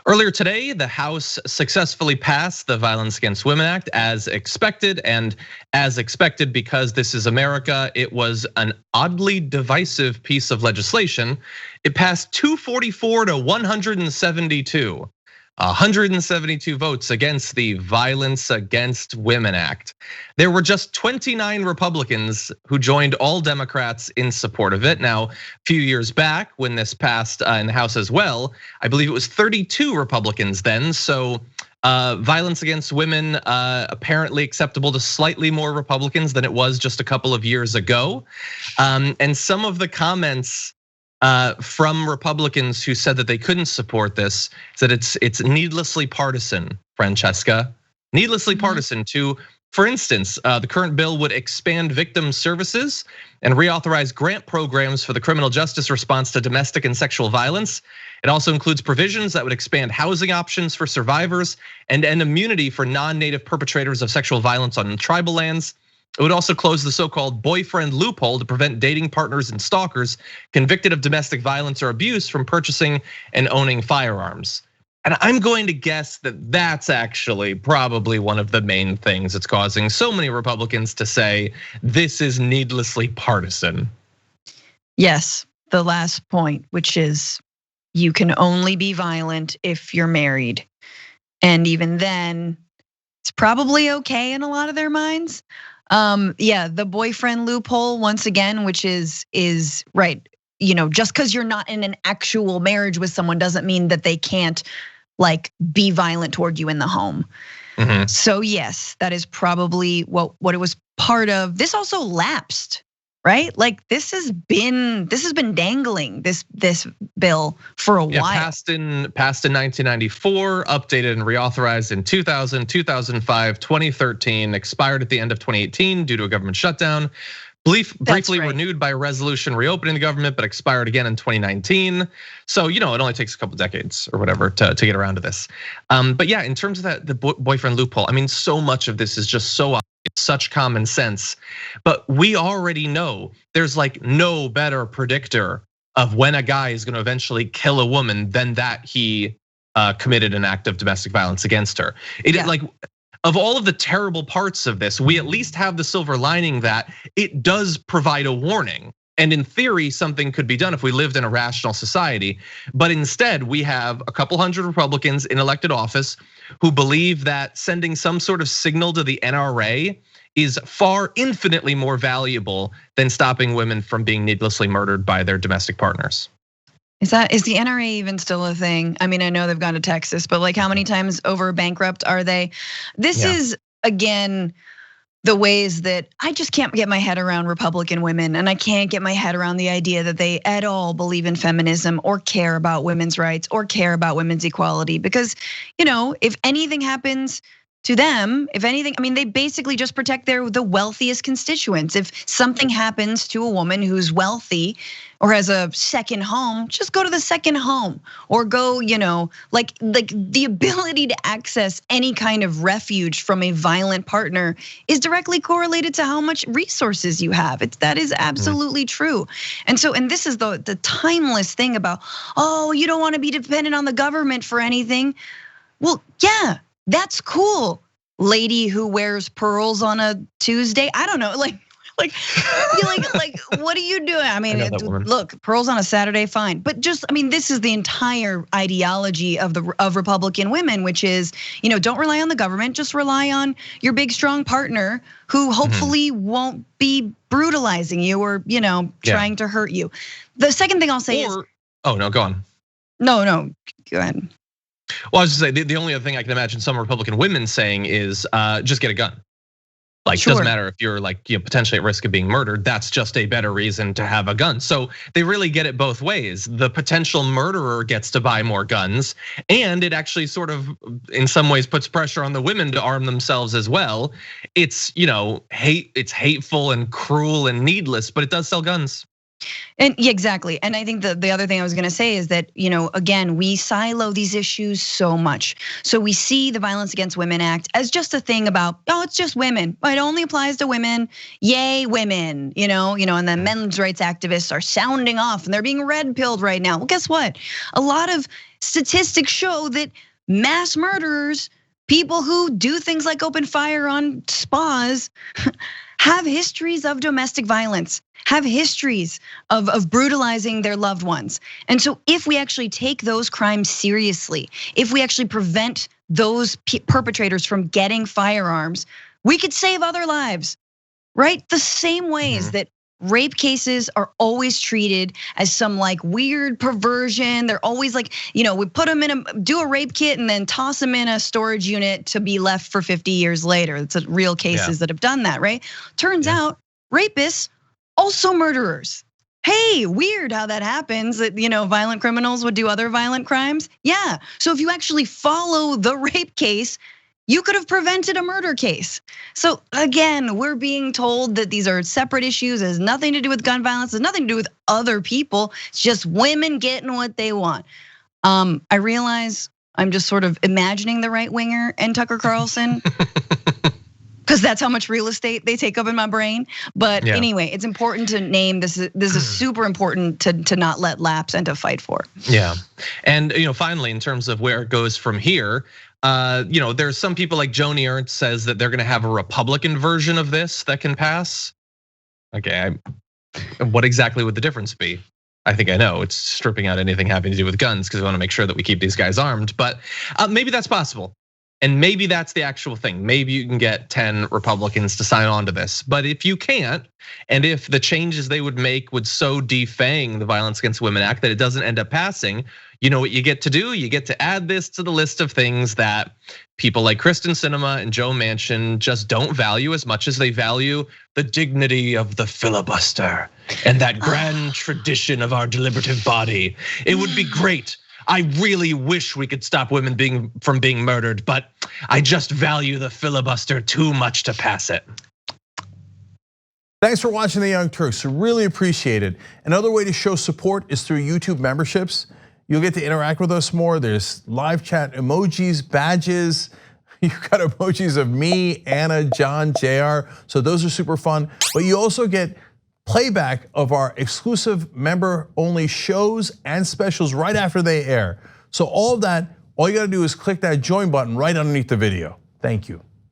Earlier today, the House successfully passed the Violence Against Women Act as expected, and as expected because this is America, it was an oddly divisive piece of legislation. It passed 244 to 172. 172 votes against the Violence Against Women Act. There were just 29 Republicans who joined all Democrats in support of it. Now, a few years back when this passed in the House as well, I believe it was 32 Republicans then. So violence against women apparently acceptable to slightly more Republicans than it was just a couple of years ago. And some of the comments from Republicans who said that they couldn't support this, said it's needlessly partisan, Francesca, needlessly partisan to, for instance, the current bill would expand victim services and reauthorize grant programs for the criminal justice response to domestic and sexual violence. It also includes provisions that would expand housing options for survivors and end immunity for non-native perpetrators of sexual violence on tribal lands. It would also close the so-called boyfriend loophole to prevent dating partners and stalkers convicted of domestic violence or abuse from purchasing and owning firearms. And I'm going to guess that that's actually probably one of the main things that's causing so many Republicans to say this is needlessly partisan. Yes, the last point, which is you can only be violent if you're married. And even then, it's probably okay in a lot of their minds. Yeah, the boyfriend loophole once again, which is right. Just because you're not in an actual marriage with someone doesn't mean that they can't like be violent toward you in the home. So yes, that is probably what it was part of. This also lapsed, right? Like this has been dangling this bill for a while. Passed in 1994, updated and reauthorized in 2000, 2005, 2013, expired at the end of 2018 due to a government shutdown. Briefly renewed by a resolution reopening the government, but expired again in 2019. So it only takes a couple decades or whatever to get around to this. But yeah, in terms of that, the boyfriend loophole, I mean, so much of this is just so such common sense, but we already know there's like no better predictor of when a guy is going to eventually kill a woman than that he committed an act of domestic violence against her. Like, of all of the terrible parts of this, we at least have the silver lining that it does provide a warning. And in theory, something could be done if we lived in a rational society. But instead, we have a couple hundred Republicans in elected office who believe that sending some sort of signal to the NRA is far infinitely more valuable than stopping women from being needlessly murdered by their domestic partners. Is the NRA even still a thing? I mean, I know they've gone to Texas, but like how many times over bankrupt are they? This is again the ways that I just can't get my head around Republican women, and I can't get my head around the idea that they at all believe in feminism or care about women's rights or care about women's equality. Because if anything happens to them, if anything, I mean, they basically just protect the wealthiest constituents. If something happens to a woman who's wealthy or has a second home, just go to the second home or go, like the ability to access any kind of refuge from a violent partner is directly correlated to how much resources you have. That is absolutely true. And this is the timeless thing about, you don't want to be dependent on the government for anything. Well, yeah. That's cool, lady who wears pearls on a Tuesday. I don't know, like what are you doing? I mean, look, pearls on a Saturday, fine. But just, I mean, this is the entire ideology of Republican women, which is, don't rely on the government, just rely on your big strong partner who hopefully won't be brutalizing you or trying to hurt you. The second thing I'll say is, oh no, go on. No, go ahead. Well, I was just saying the only other thing I can imagine some Republican women saying is just get a gun. Like, doesn't matter if you're like potentially at risk of being murdered. That's just a better reason to have a gun. So they really get it both ways. The potential murderer gets to buy more guns, and it actually sort of, in some ways, puts pressure on the women to arm themselves as well. It's it's hateful and cruel and needless, but it does sell guns. And yeah, exactly. And I think the other thing I was gonna say is that, again, we silo these issues so much. So we see the Violence Against Women Act as just a thing about, it's just women. It only applies to women. Yay, women, and then men's rights activists are sounding off and they're being red pilled right now. Well, guess what? A lot of statistics show that mass murderers, people who do things like open fire on spas, have histories of domestic violence, have histories of brutalizing their loved ones. And so if we actually take those crimes seriously, if we actually prevent those perpetrators from getting firearms, we could save other lives, right? The same ways that rape cases are always treated as some like weird perversion. They're always like, we put them do a rape kit and then toss them in a storage unit to be left for 50 years later. It's real cases that have done that, right? Turns out rapists, also murderers. Hey, weird how that happens, that violent criminals would do other violent crimes. Yeah, so if you actually follow the rape case, you could have prevented a murder case. So again, we're being told that these are separate issues, it has nothing to do with gun violence, it has nothing to do with other people. It's just women getting what they want. I realize I'm just sort of imagining the right winger and Tucker Carlson, because that's how much real estate they take up in my brain. But anyway, it's important to name this is super important to not let lapse and to fight for. Yeah, and finally, in terms of where it goes from here. There's some people like Joni Ernst says that they're gonna have a Republican version of this that can pass. Okay, what exactly would the difference be? I think I know, it's stripping out anything having to do with guns because we wanna make sure that we keep these guys armed, but maybe that's possible. And maybe that's the actual thing. Maybe you can get 10 Republicans to sign on to this. But if you can't, and if the changes they would make would so defang the Violence Against Women Act that it doesn't end up passing, you know what you get to do? You get to add this to the list of things that people like Kristen Sinema and Joe Manchin just don't value as much as they value the dignity of the filibuster and that grand tradition of our deliberative body. It would be great. I really wish we could stop women from being murdered, but I just value the filibuster too much to pass it. Thanks for watching The Young Turks, really appreciate it. Another way to show support is through YouTube memberships. You'll get to interact with us more. There's live chat emojis, badges. You've got emojis of me, Anna, John, JR. So those are super fun. But you also get playback of our exclusive member-only shows and specials right after they air. So all of that, all you gotta do is click that join button right underneath the video. Thank you.